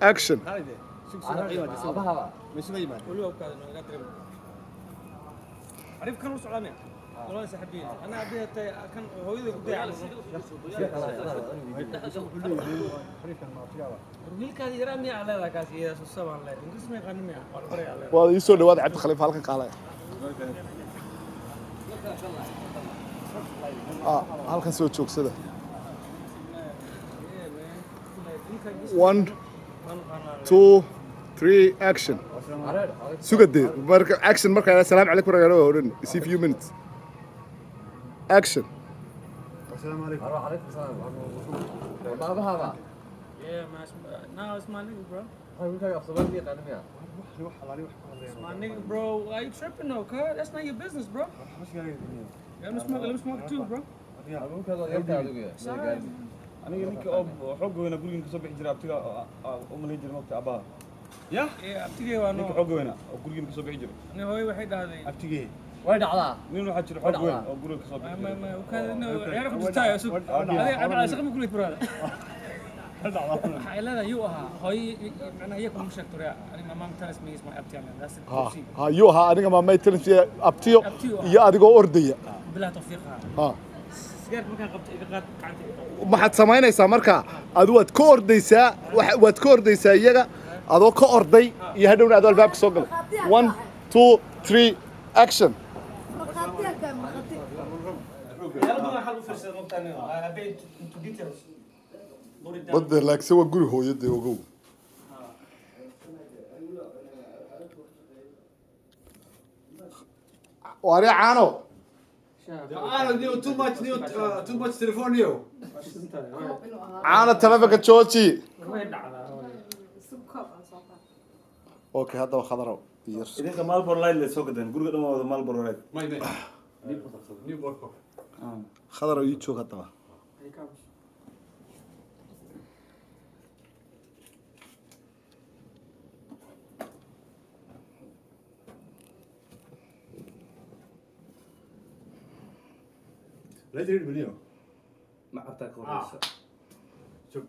action عرف كانوا سعلانين والله سحبين انا ابي كان هويدي قدي على wiilka yaraamii aleeda kaas iyo sabaan leed ingismay qanimay barbare aleeda waa ii soo dhawaad cabdi khaliif halkan qaalay halkan soo joogsada 1 2 3 action sugade marka action marka assalaamu calaykum ragalo oran see few minutes action السلام عليكم. وعليكم السلام. بابا هذا. yeah man now it's my nigga bro هاي وين كان صبر لي قال ميا. it's my nigga bro why you tripping though cuz that's not your business bro let me smoke too bro ممكن هذا يرجع يقول. aniga ninka oo xoog weyn guriga ka soo bixi jiray abtiga oo malay jiray waqti abaha yeah abtigay waa ninka xoog weyn oo guriga ka soo bixi jiray ani hooy waxay dhahday abtigay وين عضا؟ nin waxa jira xoog weyn oo guriga ka soo bixi jiray ما وكان انه يعرف بتاعي اسوق هذا على شغل كل براد حيلادا يو اها هوي معناها يكون مشكتور انا ما متنس مي اسمه ابتي انا بس ha yo ha aniga ma may tirin abtiyo iyo adigoo ordaya بلا توفيق ha سجارت ما كان قبت اذا قاد قعنتي maxaad samaynaysaa marka adu waad ka ordaysaa waad ka ordaysaa iyaga adoo ka orday iyo hadhowna adoo albaabka soo galay 1 2 3 action يلا حلو في النقطه انا ابيت انتو ديتيلز badda laagse waa guri hooyadee ogow waari caano too much telephone you. caano telefonka jooji وين دعنا okay haddaba khadarow yar idinka Marlboro Light la soo gadan guriga dhammaada Marlboro Light Newport. khadarow ii joog haddaba لا تريد مليون. ما عرفتك شوف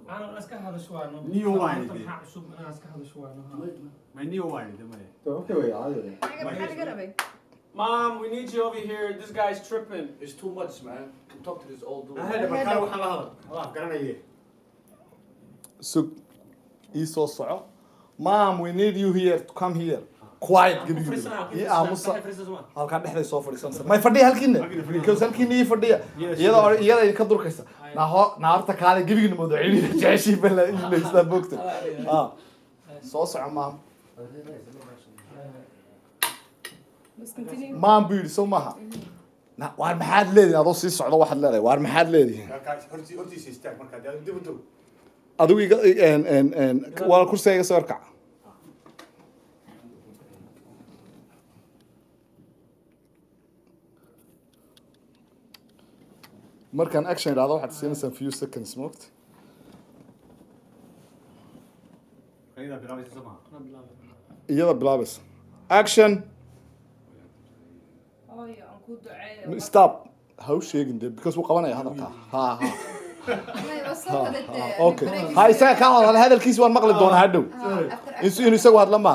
انا اسكت هذا شوي انه نيو واين دي. شوف انا اسكت هذا شوي انه ما نيو واين ده ما هي. اوكي ويا عادي. Mom, we need you over here. This guy's tripping. It's too much man. Come talk to this old dude. هذا مكان وحنا هذا. خلاص قرنا ايه. sug ii soo soco mom we need you here to come here quiet give you ii aamusa halka dhexday soo fadhiisanaysa may fadhiya halkiina because halkiina ii fadhiya iyada ay ka durkaysa naarta kaale gibigina moodo celiina jeeshii bala inaysta boogta soo soco mom mom buu soo maha waar maxaad leedahay adoo sii socdo waxaad leedahay waar maxaad leedahay هرتي سيستم مركز ده دبتو. adigu iga waa kursiga soo arkac markaan action iraado waxaad siinaysaa few seconds moogta خلينا بنعمل سماع. iyada bilaabaysa action stop ha u sheegin de because wuu qabanaya hadalka ha ha okay ha isaga ka wada hadalkiisa waan maqli doonaa hadhow inuu isagu hadla ma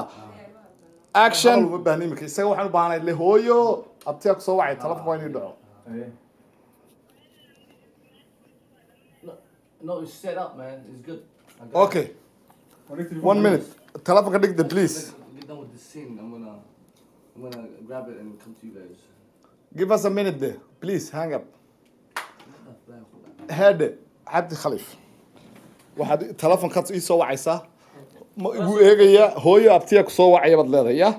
action ma baahni imika isaga waxaan u baahanahay le hooyo abtiya ku soo wacay telefoon waa inuu dhaco No, it's set up man. It's good. okay 1 minute telefoonka dhigda please Get done with this scene. I'm gonna grab it and come to you guys. give us a minute there please hang up هذا عبد خليف واحد تلفون كات ii soo wacaysa ma igu eegaya hooyo abtiya ku soo wacay bad leedahay ya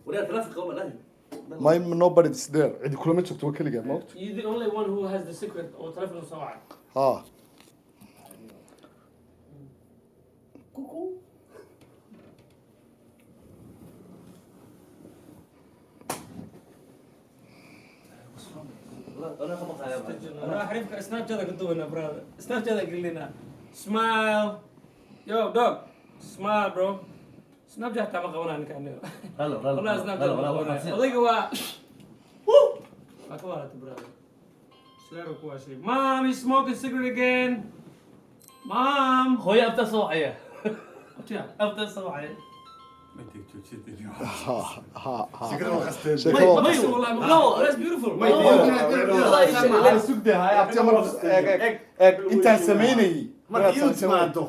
ولا ترافق قوم لا. my nobody is there cidi kulama joogto waa kaliya ma ogto You're the only one who has the secret or telephone سواعي. ha انا خبط على انا اعرفك سناب شات قدونا برادر. سناب شات قال لنا سمايل يو دوغ سمايل برو. سناب شات تبع قونا كان. هلا والله سناب شات. هلا اضيق هو Aku walat brother. Swear ku asli. Mom, he's smoking cigarette again. Mom. hooyo abta soo wacaya Abtiya. abta soo wacaya ما تيجي تشتري شكله May wallahi no, that's beautiful. sugde hay abtiya mar intaan sameynayay ما تيجي ما أنتو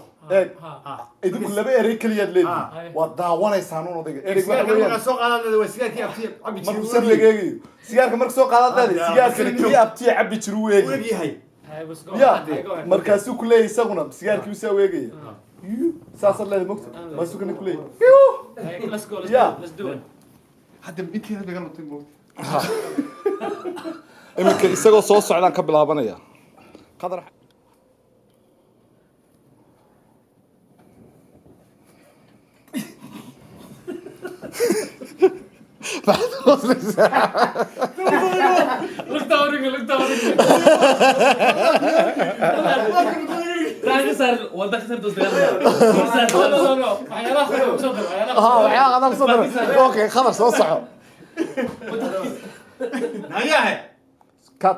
idinku laba erey kaliyaad leedihiin waad daawanaysaan un odayga ereyg waxa مرة weeyaan سوق هذا وسيلة كي أبتي أبي markuu sar lageegayo sigaarka marka soo qaadadaada sigaarkani kii abtiya cabbi jiru weegi ويجي هاي Hey, let's go. ya Hey, go ahead. markaasuu ku leeyahay isaguna sigaarkii usaa weegaya saasaad leedahay mogta maasuu kana ku leeyahay Hey, let's go. Yeah. Let's do it. حتى بنتي هذا قال له iminka isagoo soo socdaan ka bilaabanaya qadar Look down, look down. raadi sar wada ka sarto No, no. Waxyaalaha xun soo dir. waxyaa qadar soo dara okay qadar soo soco هيا هاي kat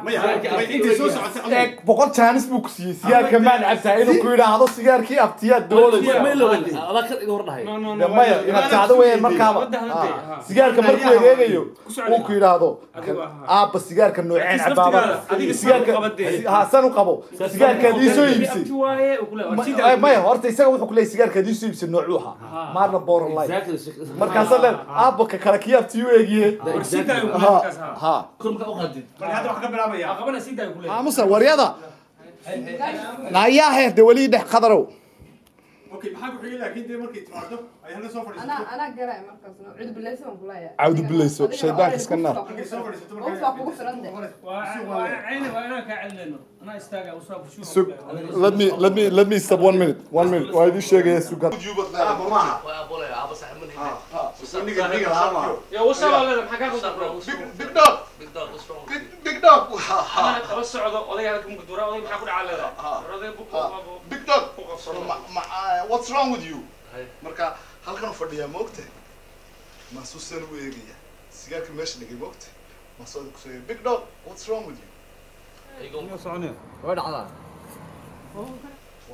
ما يحرك أنت سوس eeg boqol jaanis buu ku siiyey sigaarka maan cabtaa inuu ku yidhaahdo sigaarkii abtiyaad doonaysa adaa ka iga hordhahay No, no, de no. maya inaad tacdo weeyaan markaaba sigaarka markuu egeegayo uu ku yidhaahdo aabba sigaarka nooceen cabaaba sigaarka san u qabo sigaarkaad iisoo iibsay Abti waaye uu kule. maya horta isaga wuxuu ku leeyahay sigaarkaad iisoo iibsay noocuu ahaa maarna booran lay markaasaa leen aabba ka kale kii abti u eegiye Sida uu kule ha markaas. ha kor markaa u qaadid هذا واحد قبل أبي Aqabana sida uu kule. aamusa waryada naayaa heerde weli dhex qadarow أوكي بحاجة حقيقة لكن أنت مركي تمرده أي هلا سوفر أنا قرأ مركز عود بالله سوون كلها عود بالله سوون. شيطانك اسكنار. سوفر وصف وقف فرنده وعيني وانا كعلنه انا استاجا وصاب شو Sug, let me stop 1 minute. 1 minute. Waa idin sheegaya sugan. waa bolay aba sax man يا وصل ولا maxaa ka qodobro Big dog. big dog what's wrong Big dog. انا taba socdo odayga ku mudura oday maxaa ku dhacay oday buku Big dog. What's wrong with you? Marka halkan fadhiya moogta. Ma soo sar weegaya. Sigaarka meesha dhigay moogta. Ma soo ku soo Big dog, what's wrong with you? Iyo soconaya. Way dhacdaa.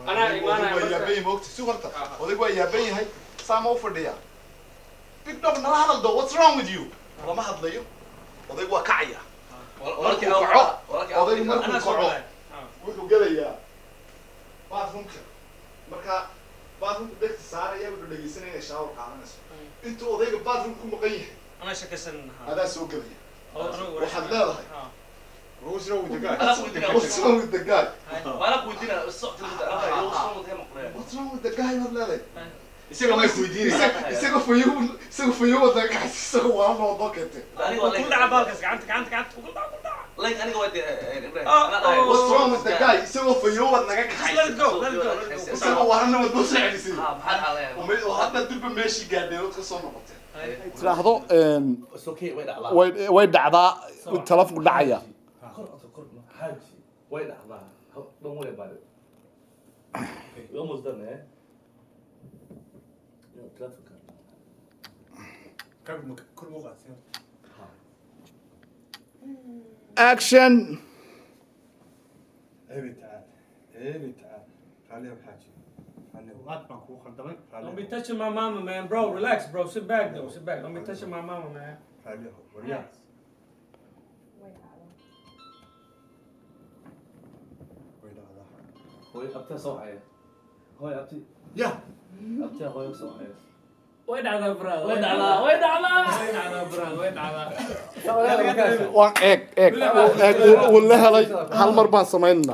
Anaa imaanaya Waa yaabay moogta. Sugarta. Oday waa yaabay yahay. Saama u fadhiya. Big dog nala hadal do, what's wrong with you? Lama hadlayo. Oday waa kacaya. walaalkii Oday انا markuu soo kaco. galay wuxuu gelayaa bathroomka marka bathroomka dhegta saaraya wuxuu dhegeysanaya shower qaadanayso intuu odayga bathroom ku maqan yahay انا shakasan adaa soo gelaya waxaad waxaad leedahay What's wrong with the guy? what's wrong with the guy wala ku weydiina socodka mid ah iyo soo mudee maqnaa what's wrong with the guy baad leedahay isaga ma isweydiinaysa isaga fayo wada gaxsi isaga waa loo dokete aniga waa ku dhaca baalkas gacanta ku dhaca like aniga waa ibrahim what's wrong with the guy isaga fayo wada naga let gaxay it go isaga waana wada soo celisay maxaa dhacday hadda dibba meeshii gaadhay oo ka soo noqotay tiraahdo it's okay way dhacdaa way dhacdaa telefoonku dhacaya kor xaaji way dhacdaa don't worry about it we almost done eh كل موقع action هبي تعال خليها بحاجة خليها ما تبقى خدمك Don't be touching my mama, man. Bro, relax, bro. Sit back, though. Sit back. Don't be touching my mama, man. خليها ورياض hooy abta soo wacaya hooy abti يا abti hooy soo wacaya وين على براد وين على- وين على- وين على براد وين على waan eeg wuu la helay hal mar baan samaynanaa